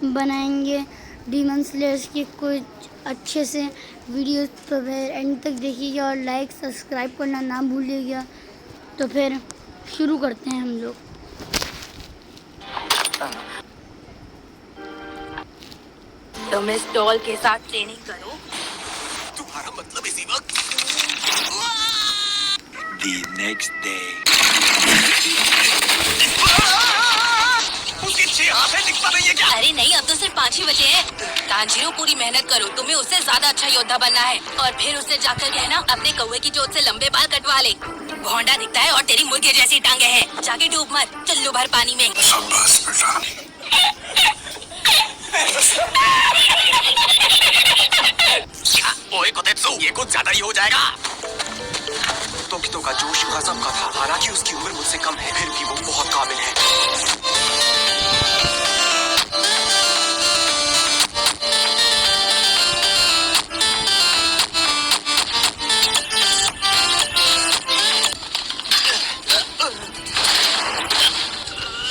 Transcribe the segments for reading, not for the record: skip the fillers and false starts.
बनाएंगे demon slayers के कुछ अच्छे से वीडियोस। तो फिर एंड तक देखिएगा और लाइक सब्सक्राइब करना ना भूलिएगा। तो फिर शुरू करते हैं हम लोग। तुम इस डॉल के साथ ट्रेनिंग करो। तुम्हारा मतलब इसी वक्त? The next day. उसके 6 हाथ है, दिखता नहीं है क्या? अरे नहीं, अब तो सिर्फ 5 ही बचे हैं। तांजीरो, पूरी मेहनत करो, तुम्हें उससे ज्यादा अच्छा योद्धा बनना है। और फिर उससे जाकर कहना अपने कौवे की चोट से लंबे बाल कटवा ले। भौंडा दिखता है और तेरी मुर्गे जैसी टांगे हैं। जाके डूब मत, चल्लू भर पानी में। शाबाश बेटा। ओए कोतेत्सु, ये कुछ ज्यादा ही हो जाएगा। तोकितो का जोश गजब का था। हालांकि उसकी उम्र मुझसे कम है, फिर भी वो बहुत काबिल है।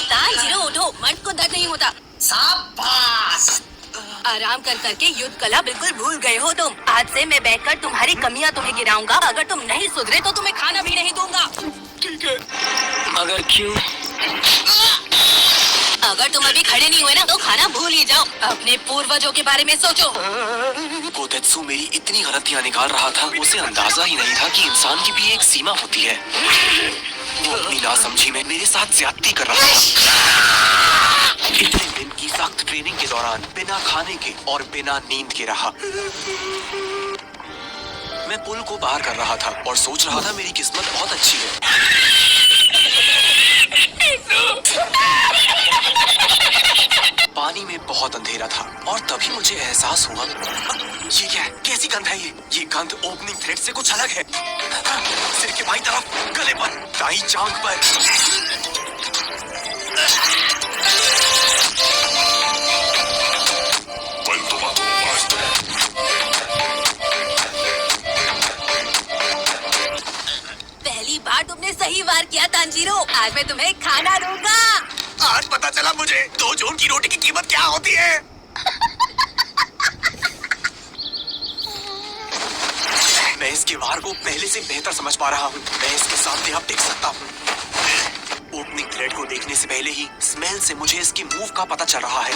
तांजीरो उठो, मर्द को दर्द नहीं होता। शाबाश। आराम कर करके युद्ध कला बिल्कुल भूल गए हो तुम। आज से मैं बैठकर तुम्हारी कमियां तुम्हें गिराऊंगा। अगर तुम नहीं सुधरे तो तुम्हें खाना भी नहीं दूंगा। ठीक है, मगर क्यों? अगर तुम अभी खड़े नहीं हुए ना तो खाना भूल ही जाओ। अपने पूर्वजों के बारे में सोचो। कोतेत्सु मेरी इतनी गलतियां निकाल रहा था, उसे अंदाजा ही नहीं था कि इंसान की भी एक सीमा होती है। वो अपनी नासमझी में मेरे साथ ज्यादती कर रहा था। इतने दिन की सख्त ट्रेनिंग के दौरान बिना खाने के और बिना नींद के रहा। मैं पुल को पार कर रहा था और सोच रहा था मेरी किस्मत बहुत अच्छी है। पानी में बहुत अंधेरा था और तभी मुझे एहसास हुआ, ये क्या है? कैसी गंध है ये गंध ओपनिंग थ्रेड से कुछ अलग है। सिर के बाईं तरफ, गले पर, दाईं जांघ पर। पहली बार तुमने सही वार किया तांजीरो। आज मैं तुम्हें खाना दूंगा। आज पता चला मुझे 2 जून की रोटी की कीमत क्या होती है। मैं इसके वार को पहले से बेहतर समझ पा रहा हूँ। मैं इसके सामने अब टिक सकता हूँ। ओपनिंग थ्रेड को देखने से पहले ही स्मेल से मुझे इसके मूव का पता चल रहा है।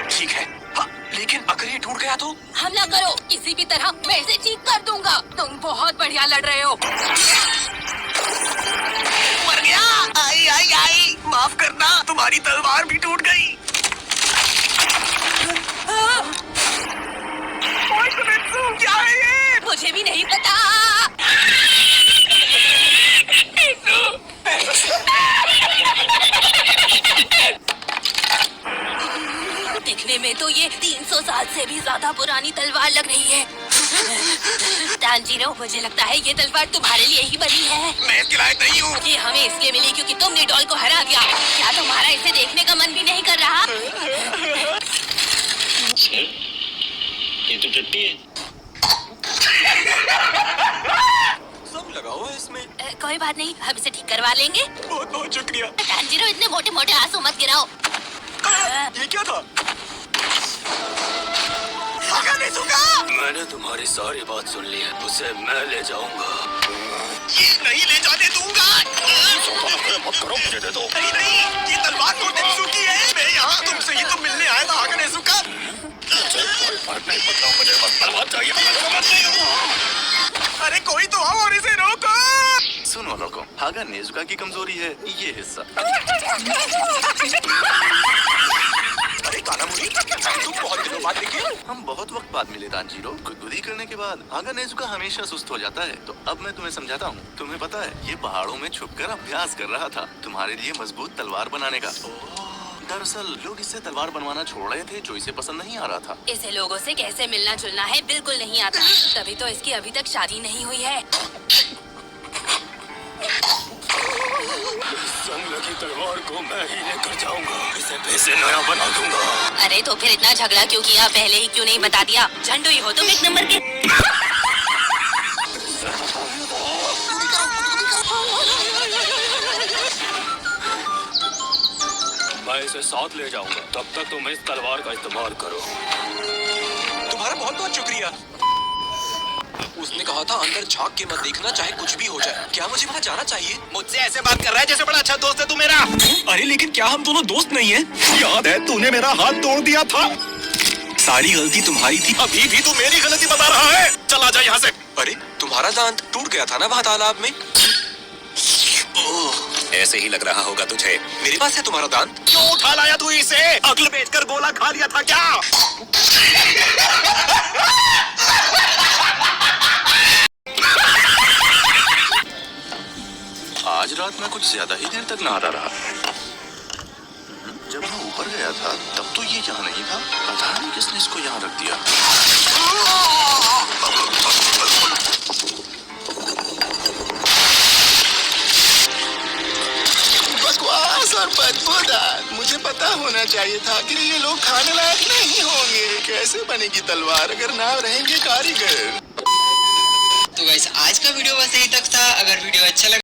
ठीक है, हाँ, लेकिन अगर ये टूट गया तो? हमला करो, किसी भी तरह मैं इसे ठीक कर दूंगा। तुम बहुत बढ़िया लड़ रहे हो। मर गया। आई आई आई, माफ करना, तुम्हारी तलवार भी टूट गई। ओए कोतेत्सु, क्या है ये? मुझे भी नहीं पता। दिखने में तो ये 300 साल से भी ज्यादा पुरानी तलवार लग रही है। तांजीरो, मुझे लगता है ये तलवार तुम्हारे लिए ही बनी है। मैं इसके लायक नहीं हूँ। ये हमें इसलिए मिली क्योंकि तुमने डॉल को हरा दिया। क्या तुम्हारा इसे देखने का मन भी नहीं कर रहा? ये तो टट्टी है। सब लगा हुआ है इसमें। कोई बात नहीं, हम इसे ठीक करवा लेंगे। बहुत बहुत शुक्रिया। तांजीरो, इतने मोटे मोटे आंसू मत गिराओ। ये क्या था? मैंने तुम्हारी सारी बात सुन ली है, उसे मैं ले जाऊंगा। ये नहीं ले जाने दूंगा। मत करो, मुझे दे दो। नहीं नहीं, ये तलवार कोतेत्सु की है। मैं यहाँ तुमसे ही तो मिलने आया था हागानेजुका। कोई फर्क नहीं पड़ता, मुझे बस तलवार चाहिए। मैं समझ नहीं हूँ। अरे कोई तो आओ और इसे रोको। सुनो लोगों, हागानेजुका की कमजोरी है ये हिस्सा। अरे कानामुनी, तुम बहुत दिनों बाद दिखे। हम बहुत वक्त बाद मिले तांजीरो। गुदगुदी करने के बाद हागानेजुका हमेशा सुस्त हो जाता है। तो अब मैं तुम्हें समझाता हूँ। तुम्हें पता है, ये पहाड़ों में छुपकर अभ्यास कर रहा था तुम्हारे लिए मजबूत तलवार बनाने का। दरअसल लोग इससे तलवार बनवाना छोड़ रहे थे जो इसे पसंद नहीं आ रहा था। इसे लोगों से कैसे मिलना जुलना है बिल्कुल नहीं आता। तभी तो इसकी अभी तक शादी नहीं हुई है। संग की तलवार को मैं ही लेकर जाऊंगा। इसे पैसे नया बना दूंगा। अरे तो फिर इतना झगड़ा क्यों किया? पहले ही क्यों नहीं बता दिया? झंडू ही हो तुम एक नंबर के। मैं इसे साथ ले जाऊंगा। तब तक तुम इस तलवार का इस्तेमाल करो। तुम्हारा बहुत बहुत शुक्रिया। उसने कहा था अंदर झांक के मत देखना, चाहे कुछ भी हो जाए। क्या मुझे वहाँ जाना चाहिए? मुझसे ऐसे बात कर रहा है जैसे बड़ा अच्छा दोस्त है तू मेरा। अरे लेकिन क्या हम दोनों दोस्त नहीं हैं? याद है तूने मेरा हाथ तोड़ दिया था। सारी गलती तुम्हारी थी। अभी भी तू मेरी गलती बता रहा है। चला जा यहाँ से। अरे तुम्हारा दांत टूट गया था ना वहाँ तालाब में। ऐसे ही लग रहा होगा तुझे। मेरे पास है तुम्हारा दांत। क्यों उठा लाया तू इसे? अक्ल बेचकर गोला खा लिया था क्या? आज रात में कुछ ज्यादा ही देर तक नहाता रहा। जब मैं ऊपर गया था तब तो ये यहाँ नहीं था। पता नहीं किसने इसको यहाँ रख दिया। बकवास और बदबूदार। मुझे पता होना चाहिए था कि ये लोग खाने लायक नहीं होंगे। कैसे बनेगी तलवार अगर ना रहेंगे कारीगर? तो गाइस आज का वीडियो बस यही तक था। अगर वीडियो अच्छा लगा